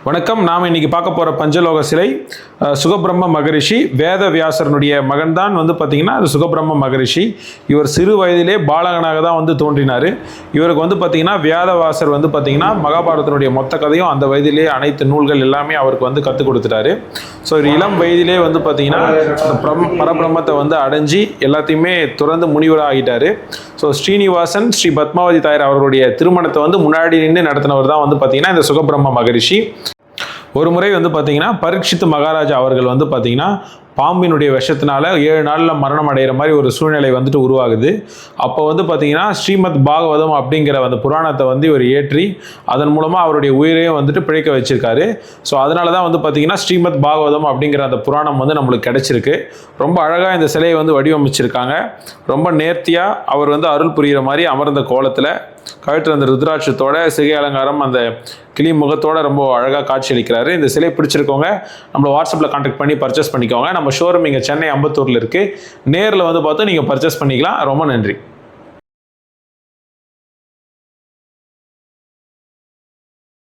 வணக்கம். நாம் இன்னைக்கு பார்க்க போகிற பஞ்சலோக சிலை சுகபிரம்ம மகரிஷி. வேதவியாசரனுடைய மகன் தான் பார்த்தீங்கன்னா அது சுகபிரம்ம மகரிஷி. இவர் சிறு வயதிலே பாலகனாக தான் தோன்றினார். இவருக்கு பார்த்தீங்கன்னா வியாதவாசர் பார்த்தீங்கன்னா மகாபாரதத்தினுடைய மொத்த கதையும் அந்த வயதிலே அனைத்து நூல்கள் எல்லாமே அவருக்கு கற்றுக் கொடுத்துட்டாரு. ஸோ ஒரு இளம் வயதிலே பார்த்தீங்கன்னா பரபிரம்மத்தை அடைஞ்சி எல்லாத்தையுமே துறந்து முனிவராக ஆகிட்டார். ஸோ ஸ்ரீனிவாசன் ஸ்ரீ பத்மாவதி தாயார் அவர்களுடைய திருமணத்தை முன்னாடி நின்று நடத்தினவர் தான் பார்த்தீங்கன்னா இந்த சுகபிரம்ம மகரிஷி. ஒரு முறை பார்த்தீங்கன்னா பரீட்சித்து மகாராஜா அவர்கள் பார்த்தீங்கன்னா பாம்பினுடைய விஷத்தினால 7 நாளில் மரணம் அடைகிற மாதிரி ஒரு சூழ்நிலை உருவாகுது. அப்போ பார்த்தீங்கன்னா ஸ்ரீமத் பாகவதம் அப்படிங்கிற அந்த புராணத்தை இவர் ஏற்றி அதன் மூலமாக அவருடைய உயிரையும் பிழைக்க வச்சிருக்காரு. ஸோ அதனால தான் பார்த்தீங்கன்னா ஸ்ரீமத் பாகவதம் அப்படிங்கிற அந்த புராணம் நம்மளுக்கு கிடைச்சிருக்கு. ரொம்ப அழகாக இந்த சிலையை வடிவமைச்சிருக்காங்க. ரொம்ப நேர்த்தியாக அவர் அருள் புரிகிற மாதிரி அமர்ந்த கோலத்தில் கழுத்தில் அந்த ருத்ராட்சத்தோட சிகை அலங்காரம் அந்த கிளி முகத்தோட ரொம்ப அழகாக காட்சி அளிக்கிறாரு. இந்த சிலை பிடிச்சிருக்கவங்க நம்மளை வாட்ஸ்அப்பில் கான்டாக்ட் பண்ணி பர்ச்சேஸ் பண்ணிக்கோங்க. நம்ம ஷோரூம் இங்கே சென்னை அம்பத்தூரில் இருக்குது. நேரில் பார்த்தா நீங்கள் பர்ச்சேஸ் பண்ணிக்கலாம். ரொம்ப நன்றி.